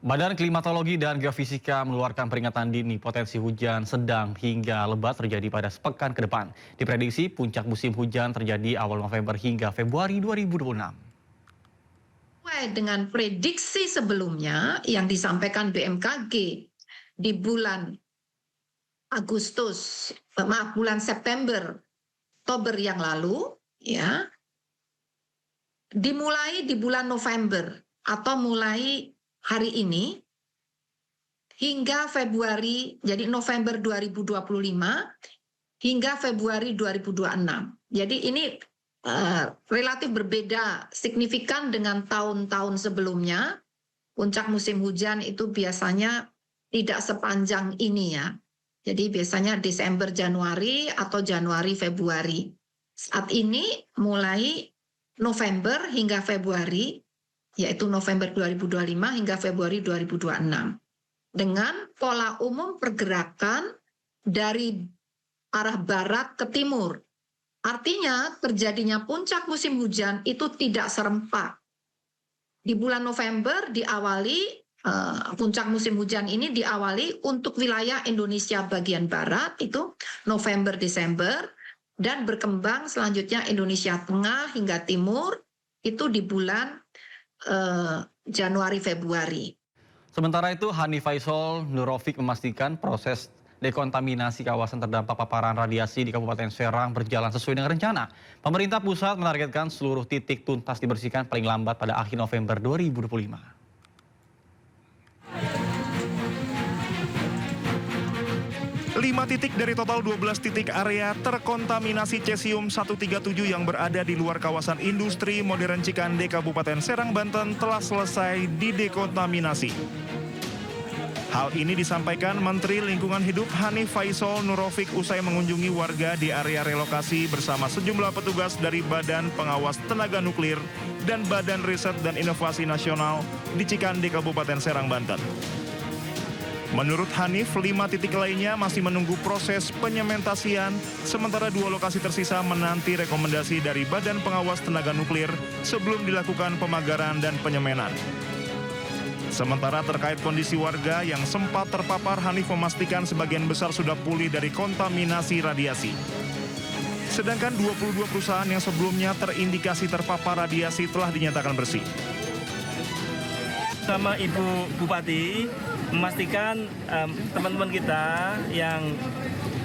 Badan Klimatologi dan Geofisika mengeluarkan peringatan dini potensi hujan sedang hingga lebat terjadi pada sepekan ke depan. Diprediksi puncak musim hujan terjadi awal November hingga Februari 2026. Sesuai dengan prediksi sebelumnya yang disampaikan BMKG di bulan bulan September, Oktober yang lalu, ya, dimulai di bulan November atau mulai hari ini hingga Februari, jadi November 2025 hingga Februari 2026. Jadi ini relatif berbeda signifikan dengan tahun-tahun sebelumnya. Puncak musim hujan itu biasanya tidak sepanjang ini ya. Jadi biasanya Desember, Januari atau Januari, Februari. Saat ini mulai November hingga Februari, yaitu November 2025 hingga Februari 2026. Dengan pola umum pergerakan dari arah barat ke timur. Artinya terjadinya puncak musim hujan itu tidak serempak. Di bulan November diawali, puncak musim hujan ini diawali untuk wilayah Indonesia bagian barat, itu November-Desember, dan berkembang selanjutnya Indonesia Tengah hingga Timur, itu di bulan Januari-Februari. Sementara itu, Hani Faisal Nurofiq memastikan proses dekontaminasi kawasan terdampak paparan radiasi di Kabupaten Serang berjalan sesuai dengan rencana. Pemerintah pusat menargetkan seluruh titik tuntas dibersihkan paling lambat pada akhir November 2025. 5 titik dari total 12 titik area terkontaminasi cesium 137 yang berada di luar kawasan industri modern Cikande, Kabupaten Serang, Banten telah selesai didekontaminasi. Hal ini disampaikan Menteri Lingkungan Hidup Hani Faisal Nurofiq usai mengunjungi warga di area relokasi bersama sejumlah petugas dari Badan Pengawas Tenaga Nuklir dan Badan Riset dan Inovasi Nasional di Cikande, Kabupaten Serang, Banten. Menurut Hanif, 5 titik lainnya masih menunggu proses penyementasian, sementara 2 lokasi tersisa menanti rekomendasi dari Badan Pengawas Tenaga Nuklir sebelum dilakukan pemagaran dan penyemenan. Sementara terkait kondisi warga yang sempat terpapar, Hanif memastikan sebagian besar sudah pulih dari kontaminasi radiasi. Sedangkan 22 perusahaan yang sebelumnya terindikasi terpapar radiasi telah dinyatakan bersih. Sama Ibu Bupati memastikan teman-teman kita yang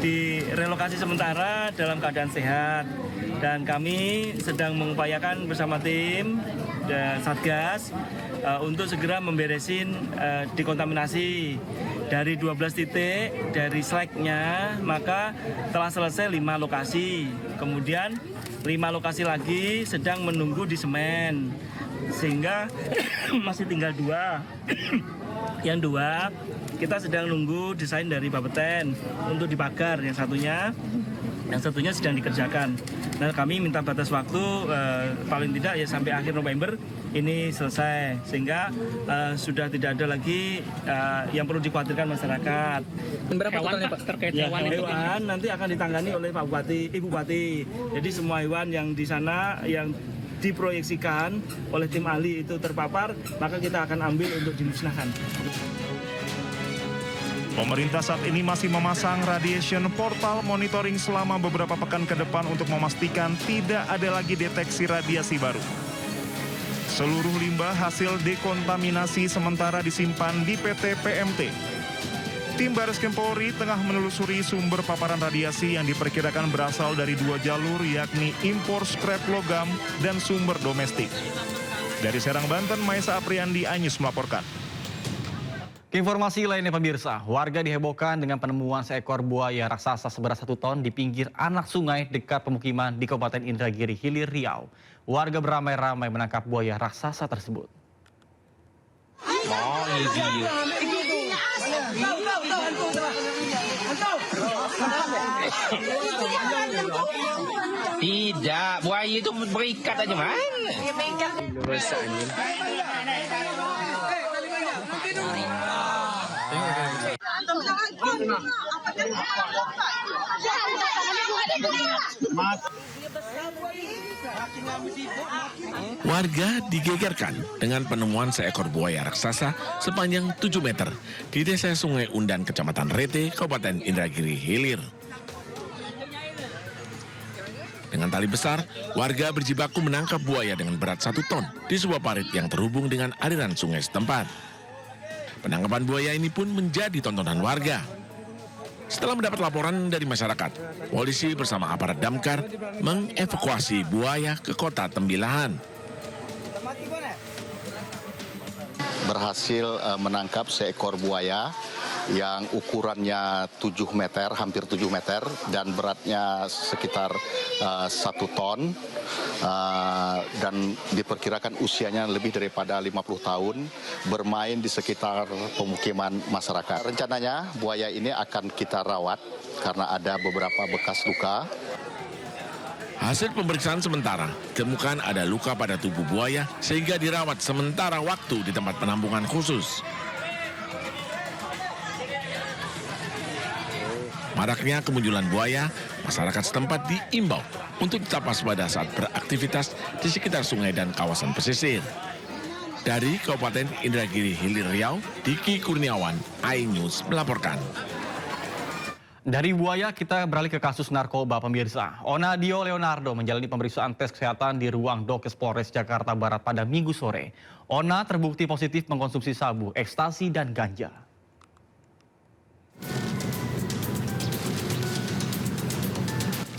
direlokasi sementara dalam keadaan sehat, dan kami sedang mengupayakan bersama tim Satgas untuk segera memberesin dekontaminasi dari 12 titik dari seleknya, maka telah selesai 5 lokasi. Kemudian 5 lokasi lagi sedang menunggu di semen, sehingga masih tinggal 2. Yang 2 kita sedang nunggu desain dari Bapeten untuk dipagar, yang satunya sedang dikerjakan. Nah, kami minta batas waktu paling tidak ya sampai akhir November ini selesai, sehingga sudah tidak ada lagi yang perlu dikhawatirkan masyarakat. Berapa totalnya Pak terkait hewan itu? Hewan nanti akan ditangani oleh Pak Bupati, Ibu Bupati. Jadi semua hewan yang di sana yang diproyeksikan oleh tim ahli itu terpapar, maka kita akan ambil untuk dimusnahkan. Pemerintah saat ini masih memasang radiation portal monitoring selama beberapa pekan ke depan untuk memastikan tidak ada lagi deteksi radiasi baru. Seluruh limbah hasil dekontaminasi sementara disimpan di PT PMT. Tim Bareskrim Polri tengah menelusuri sumber paparan radiasi yang diperkirakan berasal dari 2 jalur, yakni impor scrap logam dan sumber domestik. Dari Serang, Banten, Maesa Apriandi, iNews melaporkan. Informasi lainnya pemirsa, warga dihebohkan dengan penemuan seekor buaya raksasa seberat 1 ton di pinggir anak sungai dekat pemukiman di Kabupaten Indragiri Hilir, Riau. Warga beramai-ramai menangkap buaya raksasa tersebut. Tidak, buaya itu berikat aja mana? Warga digegerkan dengan penemuan seekor buaya raksasa sepanjang 7 meter di Desa Sungai Undan, Kecamatan Rete, Kabupaten Indragiri Hilir. Dengan tali besar, warga berjibaku menangkap buaya dengan berat 1 ton di sebuah parit yang terhubung dengan aliran sungai setempat. Penangkapan buaya ini pun menjadi tontonan warga. Setelah mendapat laporan dari masyarakat, polisi bersama aparat damkar mengevakuasi buaya ke kota Tembilahan. Berhasil menangkap seekor buaya yang ukurannya 7 meter, hampir 7 meter, dan beratnya sekitar 1 ton, dan diperkirakan usianya lebih daripada 50 tahun, bermain di sekitar pemukiman masyarakat. Rencananya buaya ini akan kita rawat karena ada beberapa bekas luka. Hasil pemeriksaan sementara, ditemukan ada luka pada tubuh buaya sehingga dirawat sementara waktu di tempat penampungan khusus. Maraknya kemunculan buaya, masyarakat setempat diimbau untuk tetap waspada saat beraktivitas di sekitar sungai dan kawasan pesisir. Dari Kabupaten Indragiri Hilir Riau, Diki Kurniawan, iNews melaporkan. Dari buaya kita beralih ke kasus narkoba, pemirsa. Onadio Leonardo menjalani pemeriksaan tes kesehatan di ruang Dokes Polres Jakarta Barat pada Minggu sore. Ona terbukti positif mengkonsumsi sabu, ekstasi, dan ganja.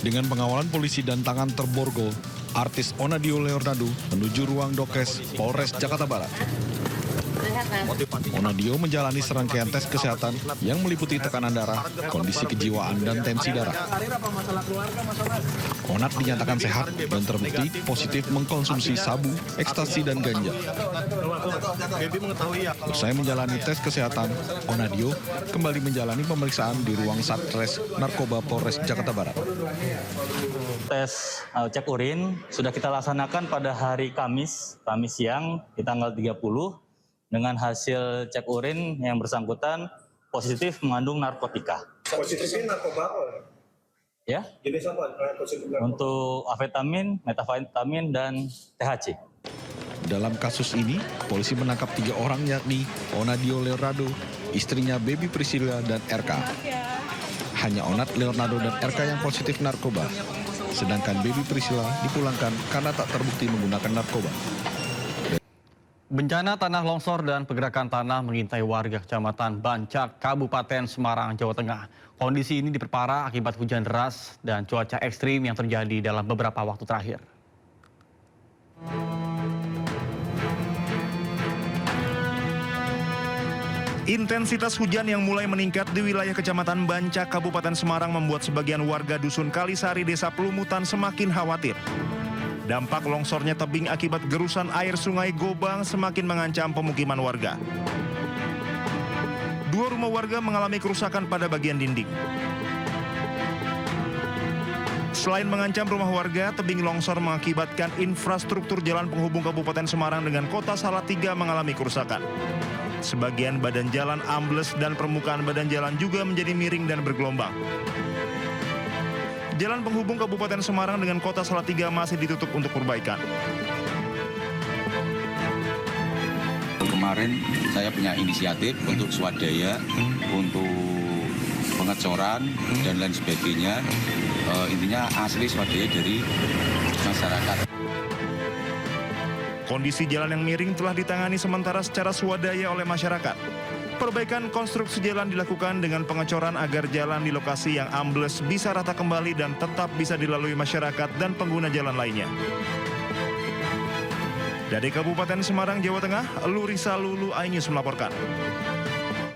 Dengan pengawalan polisi dan tangan terborgol, artis Onadio Leonardo menuju ruang Dokes Polres Jakarta Barat. Onadio menjalani serangkaian tes kesehatan yang meliputi tekanan darah, kondisi kejiwaan, dan tensi darah. Onat dinyatakan sehat dan terbukti positif mengkonsumsi sabu, ekstasi, dan ganja. Usai menjalani tes kesehatan, Onadio kembali menjalani pemeriksaan di ruang Satres Narkoba Polres Jakarta Barat. Tes cek urin sudah kita laksanakan pada hari Kamis siang di tanggal 30 dengan hasil cek urin yang bersangkutan positif mengandung narkotika. Positifnya narkoba apa? Ya. Jenis apa? Untuk amfetamin, metafetamin, dan THC. Dalam kasus ini, polisi menangkap 3 orang yakni Onadio Leonardo, istrinya Baby Priscilla, dan RK. Hanya Onat, Leonardo, dan RK yang positif narkoba. Sedangkan Baby Priscilla dipulangkan karena tak terbukti menggunakan narkoba. Bencana tanah longsor dan pergerakan tanah mengintai warga Kecamatan Bancak, Kabupaten Semarang, Jawa Tengah. Kondisi ini diperparah akibat hujan deras dan cuaca ekstrim yang terjadi dalam beberapa waktu terakhir. Intensitas hujan yang mulai meningkat di wilayah Kecamatan Bancak, Kabupaten Semarang membuat sebagian warga Dusun Kalisari, Desa Pelumutan semakin khawatir. Dampak longsornya tebing akibat gerusan air Sungai Gobang semakin mengancam pemukiman warga. 2 rumah warga mengalami kerusakan pada bagian dinding. Selain mengancam rumah warga, tebing longsor mengakibatkan infrastruktur jalan penghubung Kabupaten Semarang dengan Kota Salatiga mengalami kerusakan. Sebagian badan jalan ambles dan permukaan badan jalan juga menjadi miring dan bergelombang. Jalan penghubung Kabupaten Semarang dengan Kota Salatiga masih ditutup untuk perbaikan. Kemarin saya punya inisiatif untuk swadaya, untuk pengecoran dan lain sebagainya. Intinya asli swadaya dari masyarakat. Kondisi jalan yang miring telah ditangani sementara secara swadaya oleh masyarakat. Perbaikan konstruksi jalan dilakukan dengan pengecoran agar jalan di lokasi yang ambles bisa rata kembali dan tetap bisa dilalui masyarakat dan pengguna jalan lainnya. Dari Kabupaten Semarang, Jawa Tengah, Lurisa Lulu, iNews melaporkan.